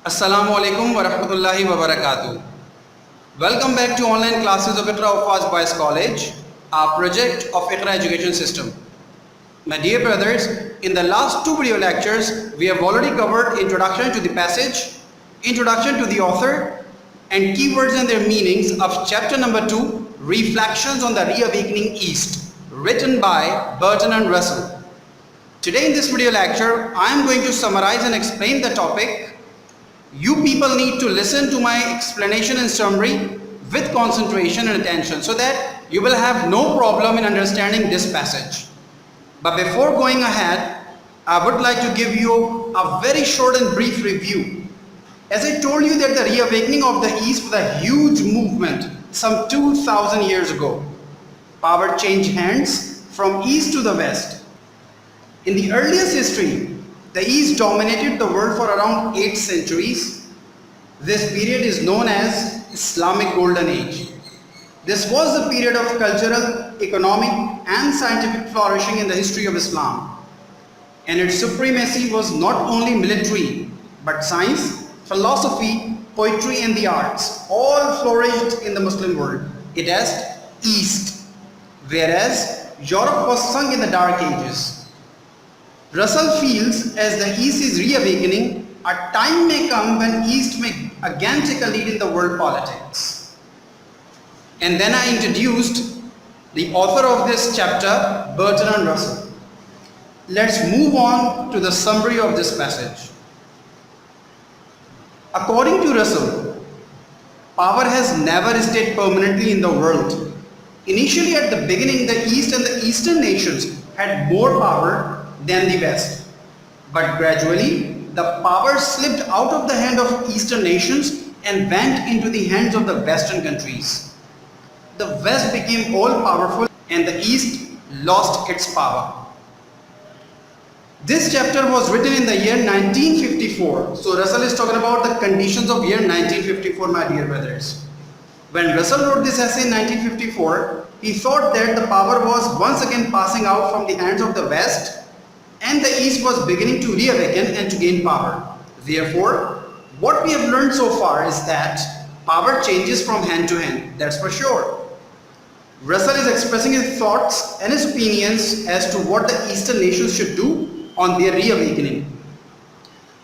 Assalamu alaikum wa rahmatullahi wa barakatuh. Welcome back to online classes of Iqra Wafaz Boys College, our project of Iqra Education System. My dear brothers, in the last two video lectures, we have already covered introduction to the passage, introduction to the author, and keywords and their meanings of chapter number 2, Reflections on the Reawakening East, written by Burton and Russell. Today in this video lecture, I am going to summarize and explain the topic. You people need to listen to my explanation and summary with concentration and attention so that you will have no problem in understanding this passage. But before going ahead, I would like to give you a very short and brief review. As I told you that the reawakening of the East was a huge movement some 2000 years ago. Power changed hands from East to the West. In the earliest history, the East dominated the world for around 8 centuries. This period is known as Islamic Golden Age. This was the period of cultural, economic and scientific flourishing in the history of Islam. And its supremacy was not only military, but science, philosophy, poetry and the arts all flourished in the Muslim world. It is East, whereas Europe was sunk in the Dark Ages. Russell feels as the East is reawakening, a time may come when East may again take a lead in the world politics. And then I introduced the author of this chapter, Burton and Russell. Let's move on to the summary of this passage. According to Russell, power has never stayed permanently in the world. Initially at the beginning, the East and the Eastern nations had more power than the West. But gradually, the power slipped out of the hand of Eastern nations and went into the hands of the Western countries. The West became all-powerful and the East lost its power. This chapter was written in the year 1954. So Russell is talking about the conditions of year 1954, my dear brothers. When Russell wrote this essay in 1954, he thought that the power was once again passing out from the hands of the West and the East was beginning to reawaken and to gain power. Therefore, what we have learned so far is that power changes from hand to hand, that's for sure. Russell is expressing his thoughts and his opinions as to what the Eastern nations should do on their reawakening.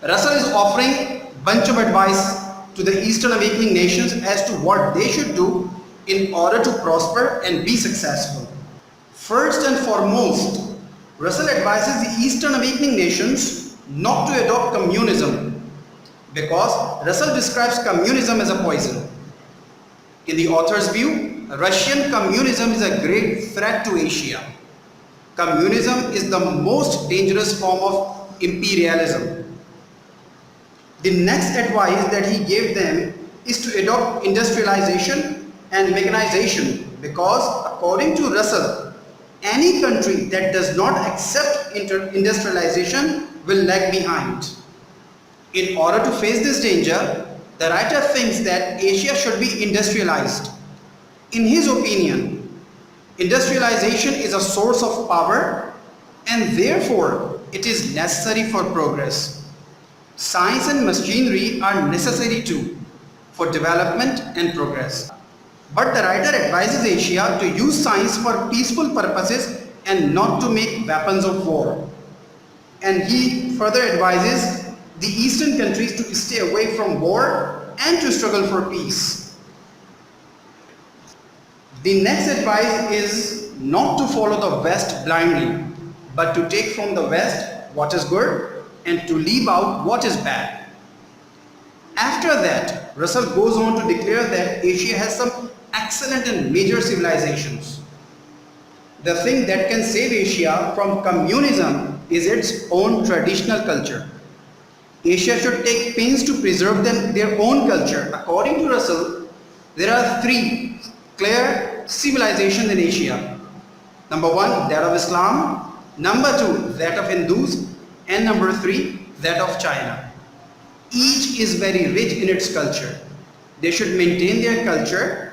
Russell is offering a bunch of advice to the Eastern awakening nations as to what they should do in order to prosper and be successful. First and foremost, Russell advises the Eastern awakening nations not to adopt communism because Russell describes communism as a poison. In the author's view, Russian communism is a great threat to Asia. Communism is the most dangerous form of imperialism. The next advice that he gave them is to adopt industrialization and mechanization because according to Russell, any country that does not accept industrialization will lag behind. In order to face this danger, the writer thinks that Asia should be industrialized. In his opinion, industrialization is a source of power and therefore it is necessary for progress. Science and machinery are necessary too for development and progress. But the writer advises Asia to use science for peaceful purposes and not to make weapons of war. And he further advises the Eastern countries to stay away from war and to struggle for peace. The next advice is not to follow the West blindly, but to take from the West what is good and to leave out what is bad. After that, Russell goes on to declare that Asia has some excellent and major civilizations. The thing that can save Asia from communism is its own traditional culture. Asia should take pains to preserve their own culture. According to Russell, there are 3 clear civilizations in Asia. Number 1, that of Islam. Number 2, that of Hindus. And number 3, that of China. Each is very rich in its culture. They should maintain their culture.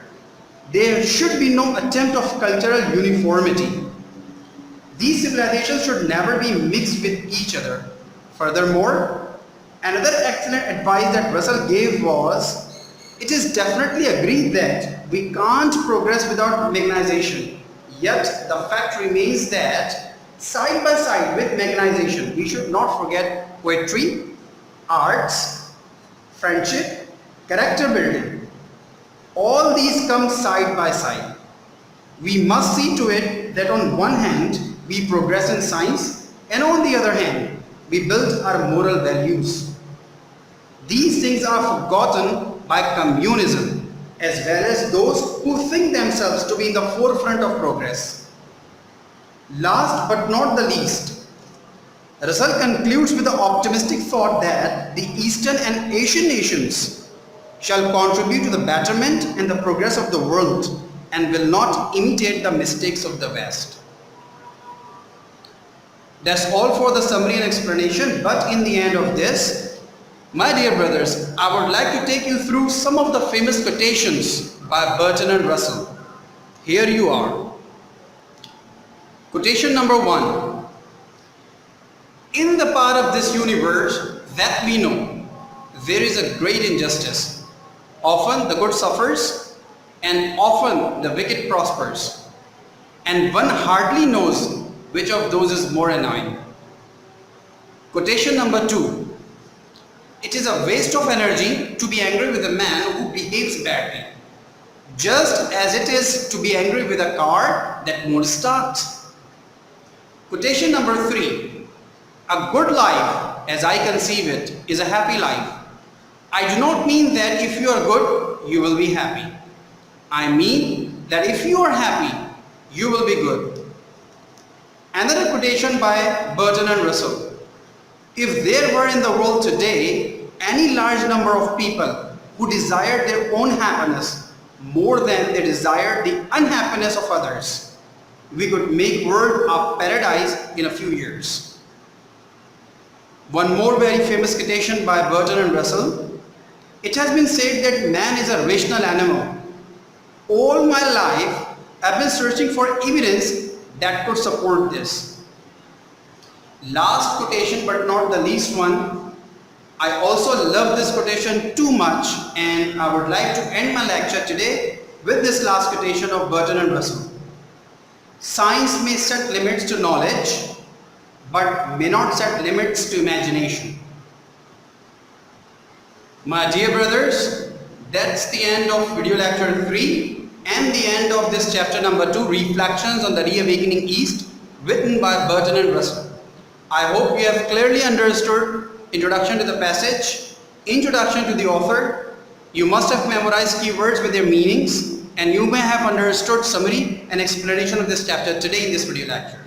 There should be no attempt of cultural uniformity. These civilizations should never be mixed with each other. Furthermore, Another excellent advice that Russell gave was, it is definitely agreed that we can't progress without mechanization. Yet the fact remains that side by side with mechanization, we should not forget poetry, arts, friendship, character building. All these come side by side. We must see to it that on one hand, we progress in science, and on the other hand, we build our moral values. These things are forgotten by communism, as well as those who think themselves to be in the forefront of progress. Last but not the least, Russell concludes with the optimistic thought that the Eastern and Asian nations shall contribute to the betterment and the progress of the world and will not imitate the mistakes of the West. That's all for the summary and explanation, but in the end of this, my dear brothers, I would like to take you through some of the famous quotations by Bertrand Russell. Here you are. Quotation number 1. In the part of this universe that we know, there is a great injustice. Often the good suffers, and often the wicked prospers, and one hardly knows which of those is more annoying. Quotation number 2. It is a waste of energy to be angry with a man who behaves badly, just as it is to be angry with a car that won't start. Quotation number 3. A good life, as I conceive it, is a happy life. I do not mean that if you are good, you will be happy. I mean that if you are happy, you will be good. Another quotation by Bertrand Russell. If there were in the world today any large number of people who desired their own happiness more than they desired the unhappiness of others, we could make world a paradise in a few years. One more very famous quotation by Bertrand Russell. It has been said that man is a rational animal. All my life I've been searching for evidence that could support this. Last quotation but not the least one. I also love this quotation too much, and I would like to end my lecture today with this last quotation of Bertrand Russell. Science may set limits to knowledge, but may not set limits to imagination. My dear brothers, that's the end of video lecture 3 and the end of this chapter number 2, Reflections on the Reawakening East, written by Bertrand Russell. I hope you have clearly understood introduction to the passage, introduction to the author. You must have memorized keywords with their meanings, and you may have understood summary and explanation of this chapter today in this video lecture.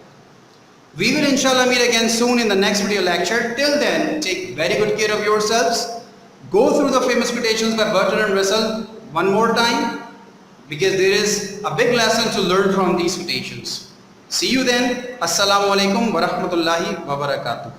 We will inshallah meet again soon in the next video lecture. Till then, take very good care of yourselves. Go through the famous quotations by Bertrand Russell one more time, because there is a big lesson to learn from these quotations. See you then. Assalamu alaikum wa rahmatullahi wa barakatuh.